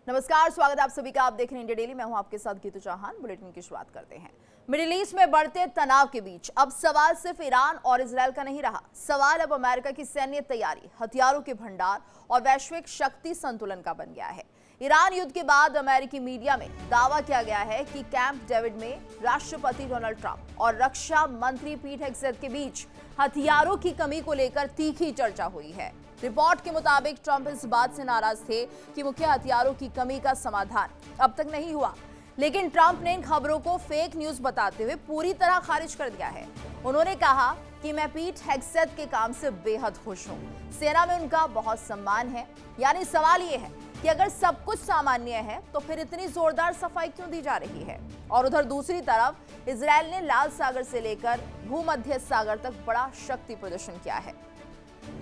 नमस्कार, स्वागत है आप सभी का। आप देख रहे हैं इंडिया डेली। मैं हूं आपके साथ गीतू चौहान। बुलेटिन की शुरुआत करते हैं। मिडिल ईस्ट में बढ़ते तनाव के बीच अब सवाल सिर्फ ईरान और इजरायल का नहीं रहा। सवाल अब अमेरिका की सैन्य तैयारी, हथियारों के भंडार और वैश्विक शक्ति संतुलन का बन गया है। ईरान युद्ध के बाद अमेरिकी मीडिया में दावा किया गया है कि कैंप डेविड में राष्ट्रपति डोनाल्ड ट्रंप और रक्षा मंत्री पीट हेगसेथ के बीच हथियारों की कमी को लेकर तीखी चर्चा हुई है। रिपोर्ट के मुताबिक ट्रंप इस बात से नाराज थे कि मुख्य हथियारों की कमी का समाधान अब तक नहीं हुआ, लेकिन ट्रंप ने इन खबरों को फेक न्यूज बताते हुए पूरी तरह खारिज कर दिया है। उन्होंने कहा कि मैं पीट हेगसेथ के काम से बेहद खुश हूं, सेना में उनका बहुत सम्मान है। यानी सवाल ये है कि अगर सब कुछ सामान्य है तो फिर इतनी जोरदार सफाई क्यों दी जा रही है। और उधर दूसरी तरफ इजरायल ने लाल सागर से लेकर भूमध्य सागर तक बड़ा शक्ति प्रदर्शन किया है।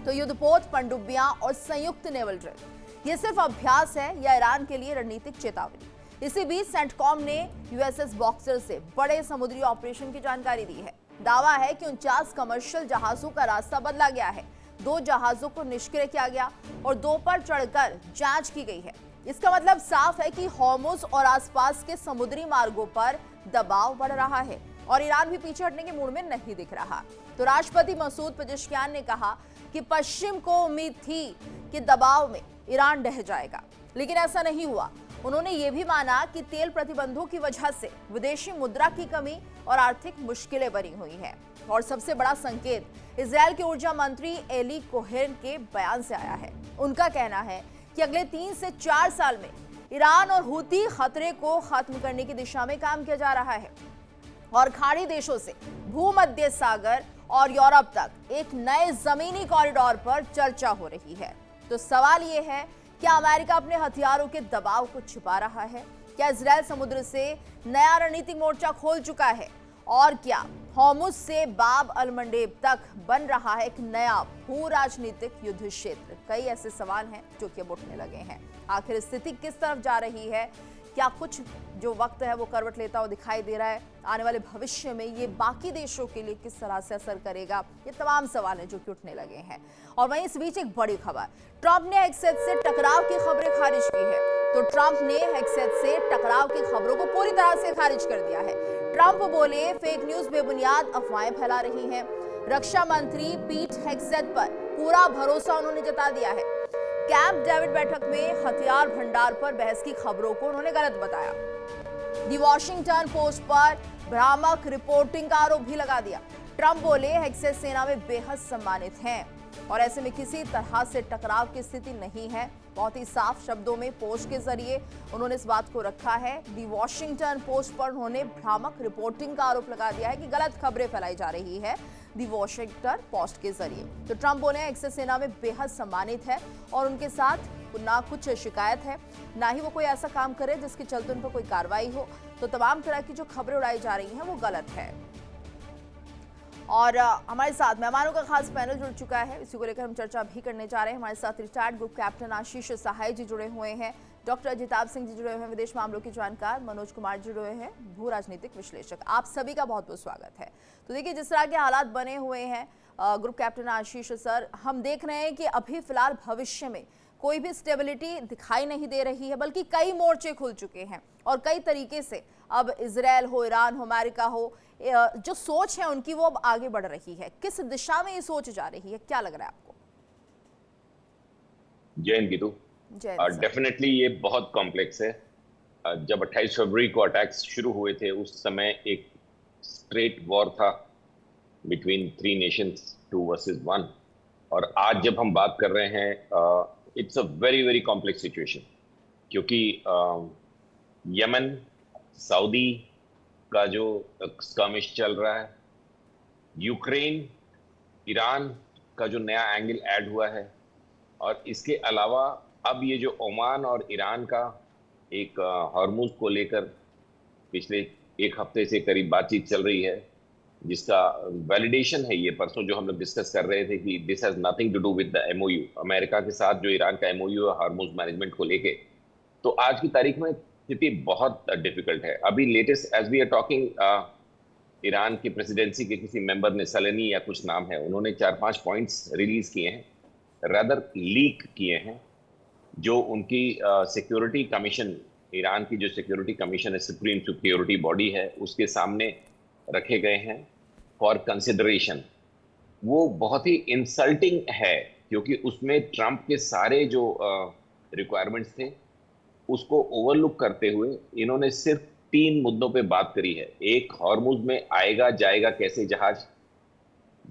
तो युद्धपोत, पनडुब्बियां और संयुक्त नेवल ड्रिल ये सिर्फ अभ्यास है या ईरान के लिए रणनीतिक चेतावनी। इसी बीच सेंटकॉम ने यूएसएस बॉक्सर से बड़े समुद्री ऑपरेशन की जानकारी दी है। दावा है कि 49 कमर्शियल जहाजों का रास्ता बदला गया है, 2 जहाजों को निष्क्रिय किया गया और 2 पर चढ़कर जांच की गई है। इसका मतलब साफ है कि हॉर्मुज और आसपास के समुद्री मार्गों पर दबाव बढ़ रहा है और ईरान भी पीछे हटने के मूड में नहीं दिख रहा। तो राष्ट्रपति मसूद पेजेश्कियान ने कहा कि पश्चिम को उम्मीद थी कि दबाव में ईरान ढह जाएगा, लेकिन ऐसा नहीं हुआ। उन्होंने ये भी माना कि तेल प्रतिबंधों की वजह से विदेशी मुद्रा की कमी और आर्थिक मुश्किलें बनी हुई हैं। और सबसे बड़ा संकेत इजरायल के ऊर्जा मंत्री एली कोहेन के बयान से आया है। उनका कहना है कि अगले 3 से 4 साल में ईरान और हूती खतरे को खत्म करने की दिशा में काम किया जा रहा है और खाड़ी देशों से भूमध्य सागर और यूरोप तक एक नए जमीनी कॉरिडोर पर चर्चा हो रही है। तो सवाल यह है, क्या अमेरिका अपने हथियारों के दबाव को छिपा रहा है? क्या इजरायल समुद्र से नया रणनीतिक मोर्चा खोल चुका है? और क्या हॉर्मुज से बाब अल मंडेब तक बन रहा है एक नया भू राजनीतिक युद्ध क्षेत्र? कई ऐसे सवाल हैं जो कि अब उठने लगे हैं। आखिर स्थिति किस तरफ जा रही है? क्या कुछ जो वक्त है वो करवट लेता हुआ दिखाई दे रहा है? आने वाले भविष्य में ये बाकी देशों के लिए किस तरह से असर करेगा? ये तमाम सवाल हैं जो कि उठने लगे हैं। और वहीं इस बीच एक बड़ी खबर, ट्रंप ने हेगसेथ से टकराव की खबरें खारिज की है। तो ट्रंप ने हेगसेथ से टकराव की खबरों को पूरी तरह से खारिज कर दिया है। ट्रंप बोले, फेक न्यूज बेबुनियाद अफवाहें फैला रही हैं। रक्षा मंत्री पीट हेगसेथ पर पूरा भरोसा उन्होंने जता दिया है। कैंप डेविड बैठक में हथियार भंडार पर बहस की खबरों को उन्होंने गलत बताया। दी वॉशिंगटन पोस्ट पर भ्रामक रिपोर्टिंग का आरोप भी लगा दिया। ट्रंप बोले, हेगसेथ सेना में बेहद सम्मानित हैं और ऐसे में किसी तरह से टकराव की स्थिति नहीं है। बहुत ही साफ शब्दों में पोस्ट के जरिए उन्होंने इस बात को रखा है। दी वॉशिंगटन पोस्ट पर उन्होंने भ्रामक रिपोर्टिंग का आरोप लगा दिया है कि गलत खबरें फैलाई जा रही है दी वॉशिंगटन पोस्ट के जरिए। तो ट्रंप बोले, हेगसेथ सेना में बेहद सम्मानित है और उनके साथ ना कुछ शिकायत है, ना ही वो कोई ऐसा काम करे जिसके चलते उन पर कोई कार्रवाई हो। तो तमाम तरह की जो खबरें उड़ाई जा रही हैं वो गलत है। और हमारे साथ मेहमानों का खास पैनल जुड़ चुका है, इसी को लेकर हम चर्चा भी करने जा रहे हैं। हमारे साथ रिटायर्ड ग्रुप कैप्टन आशीष सहाय जी जुड़े हुए हैं, डॉक्टर अजिताभ सिंह जी जुड़े हुए हैं, विदेश मामलों के जानकार मनोज कुमार जी जुड़े हैं, भू राजनीतिक विश्लेषक। आप सभी का बहुत बहुत स्वागत है। तो देखिए, जिस तरह के हालात बने हुए हैं, ग्रुप कैप्टन आशीष सर, हम देख रहे हैं कि अभी फिलहाल भविष्य में कोई भी स्टेबिलिटी दिखाई नहीं दे रही है, बल्कि कई मोर्चे खुल चुके हैं और कई तरीके से अब इजरायल हो, ईरान हो, अमेरिका हो, जो सोच है उनकी वो अब आगे बढ़ रही है। किस दिशा में ये सोच जा रही है, क्या लग रहा है आपको? जय हिंद गीतू। डेफिनेटली ये बहुत कॉम्प्लेक्स है। जब 28 फरवरी को अटैक्स शुरू हुए थे उस समय एक स्ट्रेट वॉर था बिटवीन 3 नेशंस, 2 वर्सेस 1। और आज जब हम बात कर रहे हैं, it's a very very complex situation, क्योंकि यमन, सऊदी का जो स्कर्मिश चल रहा है, यूक्रेन, ईरान का जो नया एंगल ऐड हुआ है, और इसके अलावा अब ये जो ओमान और ईरान का एक हॉर्मुज को लेकर पिछले 1 हफ्ते से करीब बातचीत चल रही है, जिसका वैलिडेशन है ये परसों जो हम लोग डिस्कस कर रहे थे कि this has nothing to do with the MOU, America के साथ जो ईरान का एमओयू है हॉर्मुज मैनेजमेंट को लेके। तो आज की तारीख में स्थिति बहुत डिफिकल्ट है। अभी latest as we are talking, Iran की प्रेसिडेंसी के किसी मेंबर ने, सलेनी या कुछ नाम है, उन्होंने 4-5 पॉइंट्स रिलीज किए हैं, रादर लीक किए हैं, जो उनकी सिक्योरिटी कमीशन, ईरान की जो सिक्योरिटी कमीशन है, सुप्रीम सिक्योरिटी बॉडी है, उसके सामने रखे गए हैं फॉर कंसिडरेशन, वो बहुत ही इंसल्टिंग है, क्योंकि उसमें ट्रंप के सारे जो रिक्वायरमेंट्स थे उसको ओवरलुक करते हुए इन्होंने सिर्फ 3 मुद्दों पे बात करी है। एक, हॉर्मुज में आएगा जाएगा कैसे जहाज,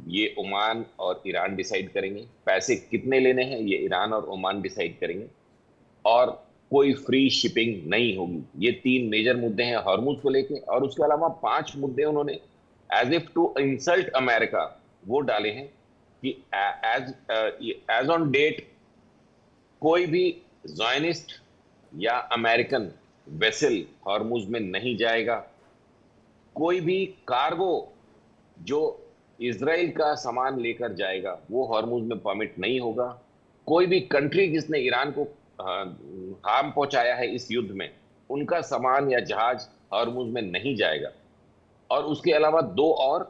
ये ओमान और ईरान डिसाइड करेंगे। पैसे कितने लेने हैं, ये ईरान और ओमान डिसाइड करेंगे। और कोई फ्री शिपिंग नहीं होगी। ये 3 मेजर मुद्दे हैं हॉर्मुज को लेके। और उसके अलावा 5 मुद्दे उन्होंने as if to insult America वो डाले हैं कि एज ऑन डेट कोई भी ज़ायनिस्ट या अमेरिकन वेसल हॉर्मुज में नहीं जाएगा। कोई भी कार्गो जो इजराइल का सामान लेकर जाएगा वो हॉर्मुज में परमिट नहीं होगा। कोई भी कंट्री जिसने ईरान को हार्म पहुंचाया है इस युद्ध में, उनका सामान या जहाज हॉर्मुज में नहीं जाएगा। और उसके अलावा 2 और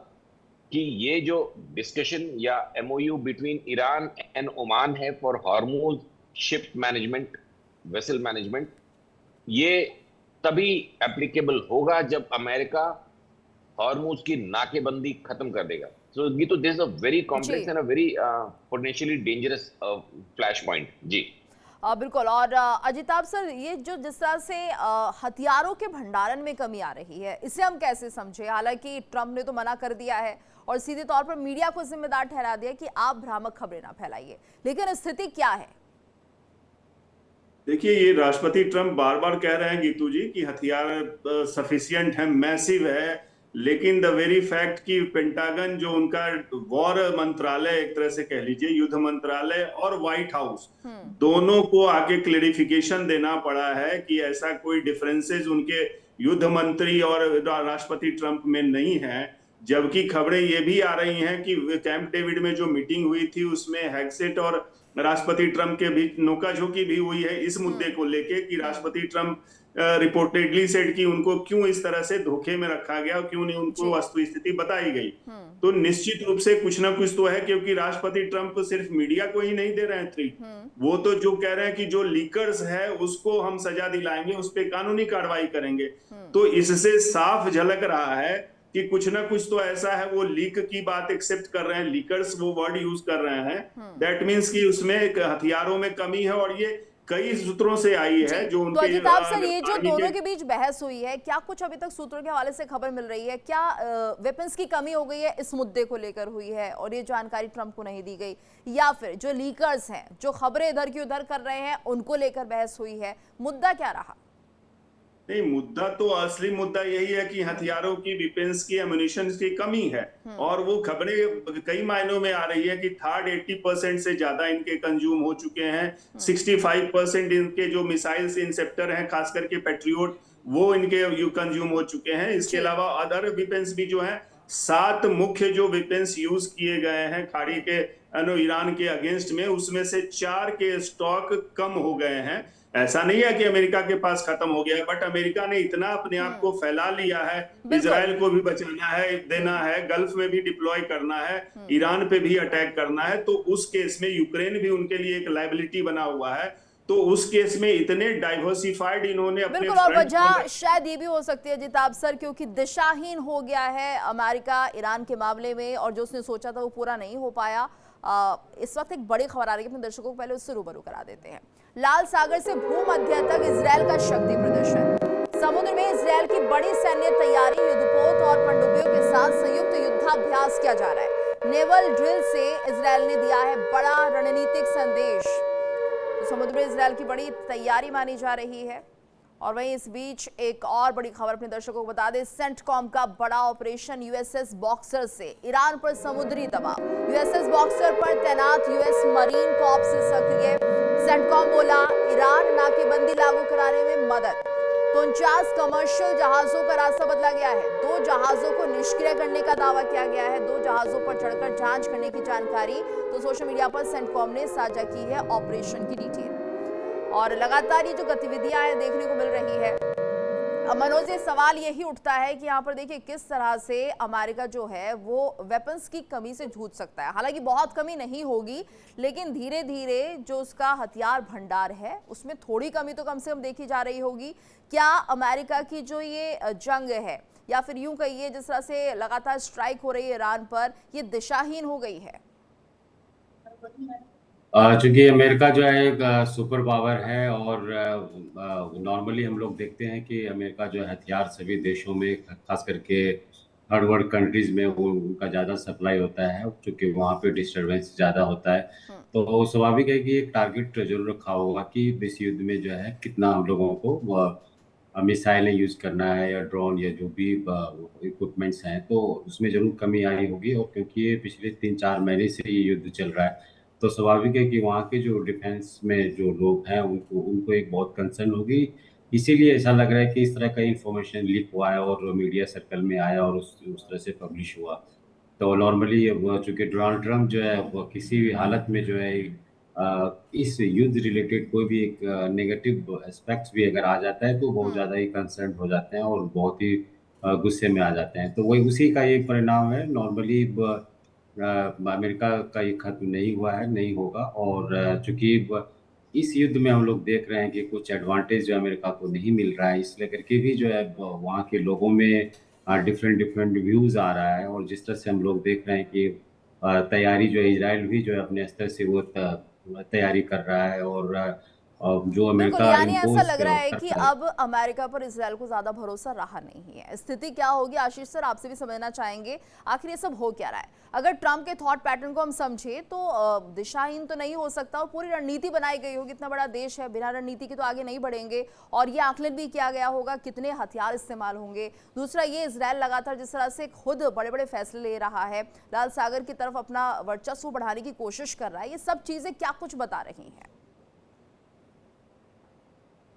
कि ये जो डिस्कशन या MOU between Iran and Oman है for Hormuz ship management, vessel management, ये तभी एप्लीकेबल होगा जब अमेरिका हॉर्मुज की नाकेबंदी खत्म कर देगा। So this is a very complex and a very potentially dangerous flash point. जी बिल्कुल। और अजिताभ सर, ये जो जिस तरह से हथियारों के भंडारण में कमी आ रही है, इसे हम कैसे समझे? हालांकि ट्रंप ने तो मना कर दिया है और सीधे तौर पर मीडिया को जिम्मेदार ठहरा दिया कि आप भ्रामक खबरें ना फैलाइए, लेकिन स्थिति क्या है? देखिए, ये राष्ट्रपति ट्रंप बार बार कह रहे हैं गीतू जी कि हथियार सफिशिएंट है, मैसिव है, लेकिन द वेरी फैक्ट कि पेंटागन जो उनका वॉर मंत्रालय, एक तरह से कह लीजिए युद्ध मंत्रालय, और व्हाइट हाउस दोनों को आगे क्लेरिफिकेशन देना पड़ा है कि ऐसा कोई डिफरेंसेस उनके युद्ध मंत्री और राष्ट्रपति ट्रंप में नहीं है। जबकि खबरें ये भी आ रही हैं कि कैंप डेविड में जो मीटिंग हुई थी उसमें हेगसेट और राष्ट्रपति ट्रंप के बीच नोकाझोंकी भी हुई है इस मुद्दे को लेके कि राष्ट्रपति ट्रंप रिपोर्टेडली सेड कि उनको क्यों इस तरह से धोखे में रखा गया और क्यों नहीं उनको वस्तु स्थिति बताई गई। तो निश्चित रूप से कुछ ना कुछ तो है, क्योंकि राष्ट्रपति ट्रंप सिर्फ मीडिया को ही नहीं दे रहे हैं ट्रीट, वो तो जो कह रहे हैं कि जो लीकर्स है उसको हम सजा दिलाएंगे, उस पर कानूनी कार्रवाई करेंगे। तो इससे साफ झलक रहा है कि कुछ ना कुछ तो ऐसा है, वो लीक की बात एक्सेप्ट कर रहे हैं, लीकर्स वो वर्ड यूज कर रहे हैं। दैट मींस कि उसमें हथियारों में कमी है और ये कई सूत्रों से आई है जो उनके। तो अजिताभ सर, ये जो दोनों के बीच बहस हुई है, क्या कुछ अभी तक सूत्रों के हवाले से खबर मिल रही है? क्या वेपन्स की कमी हो गई है इस मुद्दे को लेकर हुई है और ये जानकारी ट्रंप को नहीं दी गई, या फिर जो लीकर्स हैं जो खबरें इधर की उधर कर रहे हैं उनको लेकर बहस हुई है? मुद्दा क्या रहा? नहीं, मुद्दा तो असली मुद्दा यही है कि हथियारों की, वेपन्स की, एमुनिशन की कमी है। और वो खबरें कई मायनों में आ रही है कि थर्ड 80% से ज्यादा इनके कंज्यूम हो चुके हैं। 65% इनके जो मिसाइल्स इंसेप्टर हैं, खास करके पैट्रियोट, वो इनके कंज्यूम हो चुके हैं। इसके अलावा अदर वेपन्स भी जो हैं, 7 मुख्य जो वेपन्स यूज किए गए हैं खाड़ी के ईरान के अगेंस्ट में, उसमें से 4 के स्टॉक कम हो गए हैं। ऐसा नहीं है कि अमेरिका के पास खत्म हो गया है, बट अमेरिका ने इतना अपने आप को फैला लिया है, इजराइल को भी बचाना है, देना है, गल्फ में भी डिप्लॉय करना है, ईरान पे भी अटैक करना है। तो उस केस में यूक्रेन भी उनके लिए एक लायबिलिटी बना हुआ है। तो उस केस में इतने डाइवर्सिफाइड इन्होंने अपने बिल्कुल। और वजह शायद ये भी हो सकती है जिताब सर, क्योंकि दिशाहीन हो गया है अमेरिका ईरान के मामले में, और जो उसने सोचा था वो पूरा नहीं हो पाया। इस वक्त एक बड़ी खबर आ रही है, अपने दर्शकों को पहले उससे रूबरू करा देते हैं। लाल सागर से भूमध्य तक इजरायल का शक्ति प्रदर्शन। समुद्र में इजरायल की बड़ी सैन्य तैयारी, युद्धपोत और पनडुब्बियों के साथ संयुक्त युद्धाभ्यास किया जा रहा है। नेवल ड्रिल से इजरायल ने दिया है बड़ा रणनीतिक संदेश। तो समुद्र में इजरायल की बड़ी तैयारी मानी जा रही है। और वहीं इस बीच एक और बड़ी खबर अपने दर्शकों को बता दें, सेंटकॉम का बड़ा ऑपरेशन यूएसएस बॉक्सर से ईरान पर समुद्री दबाव। यूएसएस बॉक्सर पर तैनात यूएस मरीन कॉर्प्स से सक्रिय। सेंटकॉम बोला, ईरान नाकेबंदी लागू कराने में मदद। तो 49 कमर्शियल जहाजों का रास्ता बदला गया है। 2 जहाजों को निष्क्रिय करने का दावा किया गया है। 2 जहाजों पर चढ़कर जांच करने की जानकारी तो सोशल मीडिया पर सेंटकॉम ने साझा की है ऑपरेशन की डिटेल। और लगातार ये जो गतिविधियां हैं देखने को मिल रही है। मनोज, ये सवाल यही उठता है कि यहाँ पर देखिए किस तरह से अमेरिका जो है वो वेपन्स की कमी से जूझ सकता है। हालांकि बहुत कमी नहीं होगी, लेकिन धीरे धीरे जो उसका हथियार भंडार है उसमें थोड़ी कमी तो कम से कम देखी जा रही होगी। क्या अमेरिका की जो ये जंग है, या फिर यूं कहिए जिस तरह से लगातार स्ट्राइक हो रही है ईरान पर, ये दिशाहीन हो गई है? चूंकि अमेरिका जो है एक सुपर पावर है, और नॉर्मली हम लोग देखते हैं कि अमेरिका जो है हथियार सभी देशों में, खास करके थर्ड वर्ल्ड कंट्रीज में उनका ज़्यादा सप्लाई होता है, क्योंकि वहाँ पे डिस्टरबेंस ज़्यादा होता है। तो स्वाभाविक है कि एक टारगेट जरूर रखा होगा कि इस युद्ध में जो है कितना हम लोगों को मिसाइलें यूज़ करना है, या ड्रोन, या जो भी इक्विपमेंट्स हैं, तो उसमें जरूर कमी आई होगी। और क्योंकि ये पिछले 3-4 महीने से ये युद्ध चल रहा है, तो स्वाभाविक है कि वहाँ के जो डिफेंस में जो लोग हैं उनको एक बहुत कंसर्न होगी। इसीलिए ऐसा लग रहा है कि इस तरह का इंफॉर्मेशन लीक हुआ है और मीडिया सर्कल में आया और उस तरह से पब्लिश हुआ। तो नॉर्मली चूंकि डोनाल्ड ट्रंप जो है वो किसी भी हालत में जो है इस युद्ध रिलेटेड कोई भी एक नेगेटिव एस्पेक्ट्स भी अगर आ जाता है तो बहुत ज़्यादा ही कंसर्न हो जाते हैं और बहुत ही गुस्से में आ जाते हैं। तो वही उसी का एक परिणाम है। नॉर्मली अमेरिका का ये खत्म नहीं हुआ है, नहीं होगा। और चूंकि इस युद्ध में हम लोग देख रहे हैं कि कुछ एडवांटेज जो अमेरिका को नहीं मिल रहा है, इसलिए करके भी जो है वहाँ के लोगों में डिफरेंट व्यूज आ रहा है। और जिस तरह से हम लोग देख रहे हैं कि तैयारी जो है, इजराइल भी जो है अपने स्तर से वो तैयारी कर रहा है, और जो बिल्कुल, अमेरिका यानी ऐसा इम्पोज लग रहा है कि करता है। अब अमेरिका पर इजराइल को ज्यादा भरोसा रहा नहीं है। स्थिति क्या होगी आशीष सर, आपसे भी समझना चाहेंगे आखिर ये सब हो क्या रहा है। अगर ट्रंप के थॉट पैटर्न को हम समझे तो दिशाहीन तो नहीं हो सकता, और पूरी रणनीति बनाई गई होगी। इतना बड़ा देश है, बिना रणनीति के तो आगे नहीं बढ़ेंगे। और ये आकलन भी किया गया होगा कितने हथियार इस्तेमाल होंगे। दूसरा, ये इजराइल लगातार जिस तरह से खुद बड़े बड़े फैसले ले रहा है, लाल सागर की तरफ अपना वर्चस्व बढ़ाने की कोशिश कर रहा है, ये सब चीजें क्या कुछ बता रही हैं?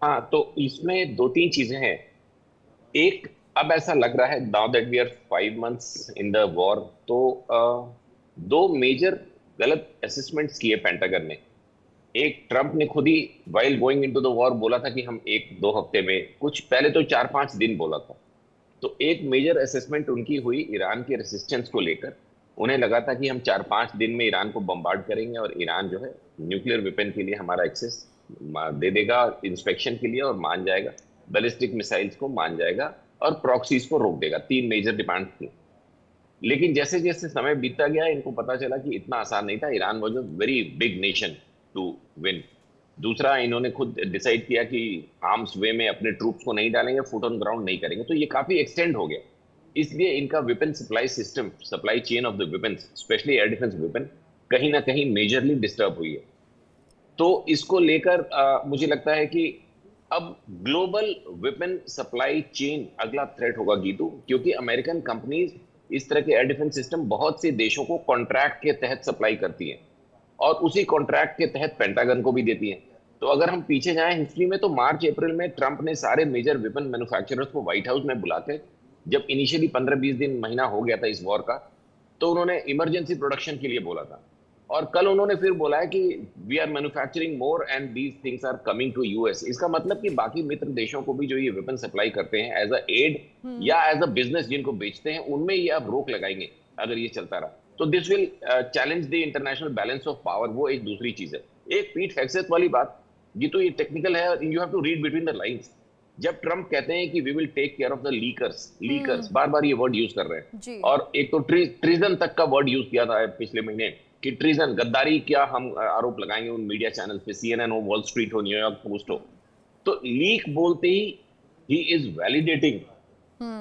हाँ, तो इसमें 2-3 चीजें हैं। एक, अब ऐसा लग रहा है now that we are 5 months in the war, तो 2 मेजर गलत असेसमेंट्स किए पेंटागन ने। एक, ट्रंप ने खुद ही while going into the war बोला था कि हम 1-2 हफ्ते में, कुछ पहले तो 4-5 दिन बोला था। तो एक मेजर असेसमेंट उनकी हुई ईरान के रेसिस्टेंस को लेकर। उन्हें लगा था कि हम 4-5 दिन में ईरान को बम्बार्ड करेंगे और ईरान जो है न्यूक्लियर वेपन के लिए हमारा एक्सेस दे देगा इंस्पेक्शन के लिए, और मान जाएगा, बैलिस्टिक मिसाइल्स को मान जाएगा और प्रॉक्सीज को रोक देगा। 3 मेजर डिमांड थी। लेकिन जैसे जैसे समय बीतता गया, इनको पता चला कि इतना आसान नहीं था। Iran was a very big nation to win. दूसरा, इन्होंने खुद डिसाइड किया कि आर्म्स वे में अपने ट्रूप्स को नहीं डालेंगे, फुट ऑन ग्राउंड नहीं करेंगे। तो ये काफी एक्सटेंड हो गया। इसलिए इनका weapon supply system, supply chain of the weapons, specially air defence weapon, कहीं ना कहीं मेजरली डिस्टर्ब हुई है। तो इसको लेकर मुझे लगता है कि अब ग्लोबल वेपन सप्लाई चेन अगला थ्रेट होगा गीतू, क्योंकि अमेरिकन कंपनीज इस तरह के एयर डिफेंस सिस्टम बहुत से देशों को कॉन्ट्रैक्ट के तहत सप्लाई करती हैं, और उसी कॉन्ट्रैक्ट के तहत पेंटागन को भी देती हैं। तो अगर हम पीछे जाएं हिस्ट्री में, तो मार्च अप्रैल में ट्रंप ने सारे मेजर वेपन मैन्युफैक्चरर्स को व्हाइट हाउस में बुलाकर, जब इनिशियली 15-20 दिन महीना हो गया था इस वॉर का, तो उन्होंने इमरजेंसी प्रोडक्शन के लिए बोला था। और कल उन्होंने फिर बोला है कि we are manufacturing more and these things are coming to US. इसका मतलब कि बाकी मित्र देशों को भी जो ये वेपन सप्लाई करते हैं एज अ एड या एज अ बिजनेस जिनको बेचते हैं, उनमें ये अब रोक लगाएंगे अगर ये चलता रहा। तो this will challenge the international balance of power. वो एक दूसरी चीज है। एक पीट हेग्सेथ वाली बात, ये तो ये टेक्निकल है, you have to read between the lines. जब ट्रंप कहते हैं कि we will take care of the leakers, बार बार ये वर्ड यूज कर रहे हैं। और एक तो ट्रीजन तक का वर्ड यूज किया था पिछले महीने कि ट्रीजन, गद्दारी क्या हम आरोप लगाएंगे उन मीडिया चैनल पे, CNN हो, वॉल स्ट्रीट हो, न्यूयॉर्क पोस्ट हो। तो लीक बोलते ही इज वैलिडेटिंग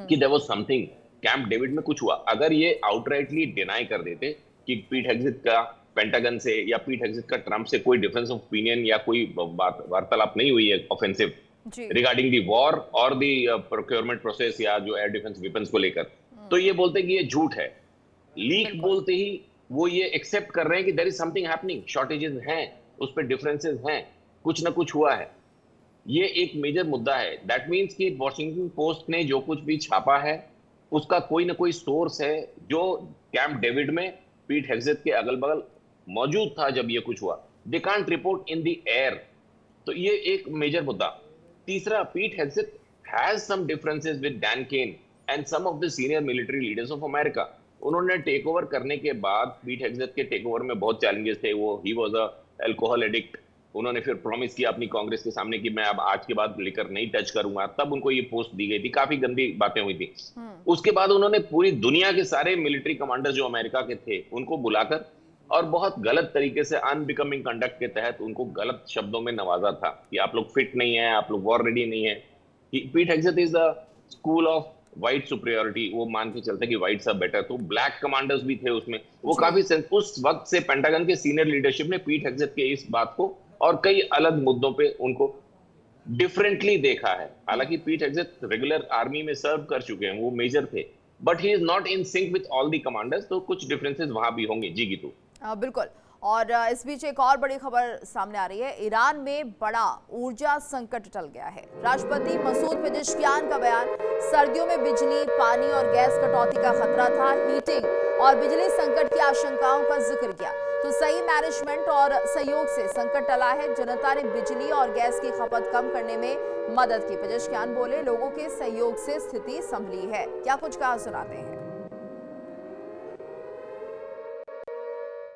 कि there was something, Camp David में कुछ हुआ। अगर ये आउटराइटली डिनाई कर देते कि पीट हेग्सेथ का पेंटागन से या पीट हेग्सेथ का ट्रंप से कोई डिफरेंस ऑफ ओपिनियन या कोई वार्तालाप नहीं हुई है ऑफेंसिव रिगार्डिंग दी वॉर और दी प्रोक्योरमेंट प्रोसेस या जो एयर डिफेंस वेपन्स को लेकर, तो ये बोलते कि ये झूठ है। लीक बोलते ही वो ये एक्सेप्ट कर रहे हैं कि there is something happening, shortages हैं, उस पर डिफरेंसेस हैं, कुछ ना कुछ हुआ है। ये एक मेजर मुद्दा है। दैट मीन्स कि वॉशिंगटन पोस्ट ने जो कुछ भी छापा है उसका कोई ना कोई सोर्स है जो कैंप डेविड में पीट हेग्सेथ के अगल बगल मौजूद था जब ये कुछ हुआ। They can't report in the air. तो ये एक मेजर मुद्दा। तीसरा, पीट हेग्सेथ has some differences with Dan Kane and some of the senior military leaders of America. उन्होंने टेक ओवर करने के बाद पीट हेग्सेथ के टेक ओवर में बहुत चैलेंजेस थे. वो he was a alcohol addict. उन्होंने फिर प्रॉमिस किया अपनी कांग्रेस के सामने कि मैं अब आज के बाद लिकर नहीं टच करूंगा. तब उनको ये पोस्ट दी गई थी. काफी गंदी बातें हुई थी. उसके बाद उन्होंने पूरी दुनिया के सारे मिलिट्री कमांडर्स जो अमेरिका के थे उनको बुलाकर और बहुत गलत तरीके से अनबिकमिंग कंडक्ट के तहत उनको गलत शब्दों में नवाजा था कि आप लोग फिट नहीं है, आप लोग वॉर रेडी नहीं है. Pete Hegseth is the school of white superiority. वो मान के चलते कि व्हाइट्स आर बेटर. तो ब्लैक कमांडर्स भी थे उसमें. वो काफी उस वक्त से पेंटागन के सीनियर लीडरशिप ने पीट हेग्सेथ के इस बात को और कई अलग मुद्दों पे उनको डिफरेंटली देखा है. हालांकि पीट हेग्सेथ रेगुलर आर्मी में सर्व कर चुके हैं, वो मेजर थे, but he is not in sync with all the commanders. तो कुछ डिफरेंसेस वहां भी होंगे. जी गीतू. बिल्कुल. और इस बीच एक और बड़ी खबर सामने आ रही है. ईरान में बड़ा ऊर्जा संकट टल गया है. राष्ट्रपति मसूद पेजेश्कियान का बयान. सर्दियों में बिजली, पानी और गैस कटौती का खतरा था. हीटिंग और बिजली संकट की आशंकाओं का जिक्र किया. तो सही मैनेजमेंट और सहयोग से संकट टला है. जनता ने बिजली और गैस की खपत कम करने में मदद की. पेजेश्कियान बोले, लोगों के सहयोग से स्थिति संभली है. क्या कुछ कहा सुनाते हैं.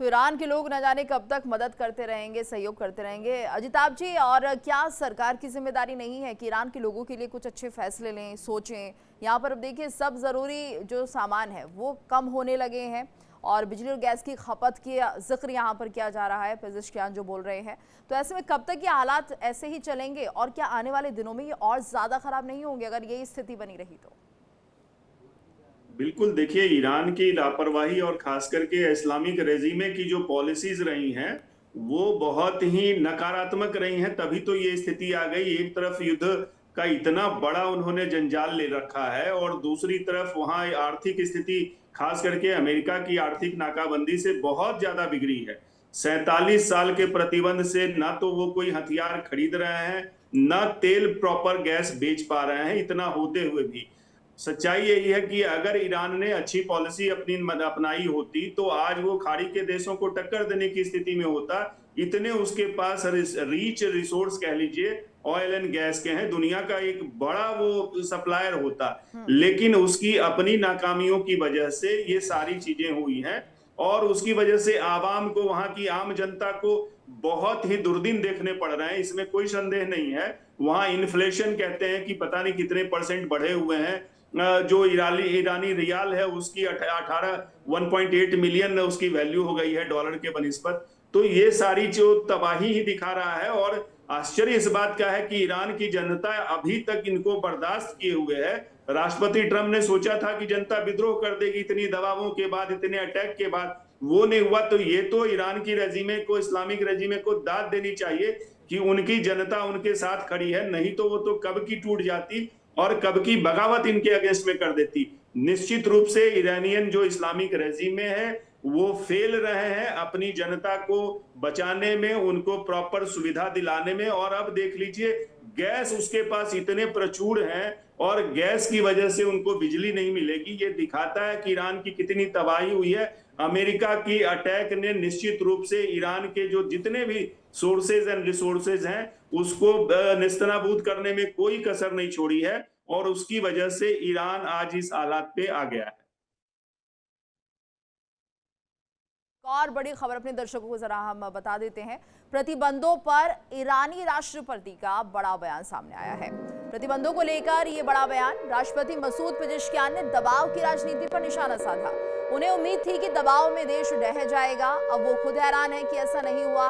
तो ईरान के लोग न जाने कब तक मदद करते रहेंगे, सहयोग करते रहेंगे. अजिताभ जी, और क्या सरकार की जिम्मेदारी नहीं है कि ईरान के लोगों के लिए कुछ अच्छे फैसले लें, सोचें? यहाँ पर अब देखिए, सब ज़रूरी जो सामान है वो कम होने लगे हैं और बिजली और गैस की खपत की जिक्र यहाँ पर किया जा रहा है, पेजेश्कियान जो बोल रहे हैं. तो ऐसे में कब तक ये हालात ऐसे ही चलेंगे और क्या आने वाले दिनों में ये और ज़्यादा ख़राब नहीं होंगे अगर यही स्थिति बनी रही तो? बिल्कुल. देखिए, ईरान की लापरवाही और खास करके इस्लामिक रेजिमे की जो पॉलिसीज रही हैं वो बहुत ही नकारात्मक रही हैं. तभी तो ये स्थिति आ गई. एक तरफ युद्ध का इतना बड़ा उन्होंने जंजाल ले रखा है और दूसरी तरफ वहां आर्थिक स्थिति खास करके अमेरिका की आर्थिक नाकाबंदी से बहुत ज्यादा बिगड़ी है. 47 साल के प्रतिबंध से ना तो वो कोई हथियार खरीद रहे हैं, ना तेल प्रॉपर गैस बेच पा रहे हैं. इतना होते हुए भी सच्चाई यही है कि अगर ईरान ने अच्छी पॉलिसी अपनाई होती तो आज वो खाड़ी के देशों को टक्कर देने की स्थिति में होता. इतने उसके पास रीच रिसोर्स कह लीजिए ऑयल एंड गैस के हैं, दुनिया का एक बड़ा वो सप्लायर होता. लेकिन उसकी अपनी नाकामियों की वजह से ये सारी चीजें हुई हैं और उसकी वजह से आवाम को, वहां की आम जनता को बहुत ही दुर्दिन देखने पड़ रहे हैं. इसमें कोई संदेह नहीं है. वहां इन्फ्लेशन कहते हैं कि पता नहीं कितने % बढ़े हुए हैं. जो ईरानी रियाल है उसकी 1.8 मिलियन उसकी वैल्यू हो गई है डॉलर के बनिस्बत. तो ये सारी जो तबाही ही दिखा रहा है. और आश्चर्य इस बात का है कि ईरान की जनता अभी तक इनको बर्दाश्त किए हुए है. राष्ट्रपति ट्रंप ने सोचा था कि जनता विद्रोह कर देगी इतनी दबावों के बाद, इतने अटैक के बाद. वो नहीं हुआ. तो ये तो ईरान की रेजिमे को, इस्लामिक रेजिमे को दाद देनी चाहिए कि उनकी जनता उनके साथ खड़ी है. नहीं तो वो तो कब की टूट जाती और कब की बगावत इनके अगेंस्ट में कर देती. निश्चित रूप से ईरानियन जो इस्लामिक रेजिमे है वो फेल रहे हैं अपनी जनता को बचाने में, उनको प्रॉपर सुविधा दिलाने में. और अब देख लीजिए, गैस उसके पास इतने प्रचुर हैं और गैस की वजह से उनको बिजली नहीं मिलेगी. ये दिखाता है कि ईरान की कितनी तबाही हुई है. अमेरिका की अटैक ने निश्चित रूप से ईरान के जो जितने भी सोर्सेज एंड रिसोर्सेज हैं उसको निस्तनाबूद करने में कोई कसर नहीं छोड़ी है और उसकी वजह से ईरान आज इस हालात पे आ गया है. और बड़ी खबर अपने दर्शकों को जरा हम बता देते हैं. प्रतिबंधों पर ईरानी राष्ट्रपति का बड़ा बयान सामने आया है. प्रतिबंधों को लेकर ये बड़ा बयान. राष्ट्रपति मसूद पेजेश्कियान ने दबाव की राजनीति पर निशाना साधा. उन्हें उम्मीद थी कि दबाव में देश ढह जाएगा. अब वो खुद हैरान है कि ऐसा नहीं हुआ.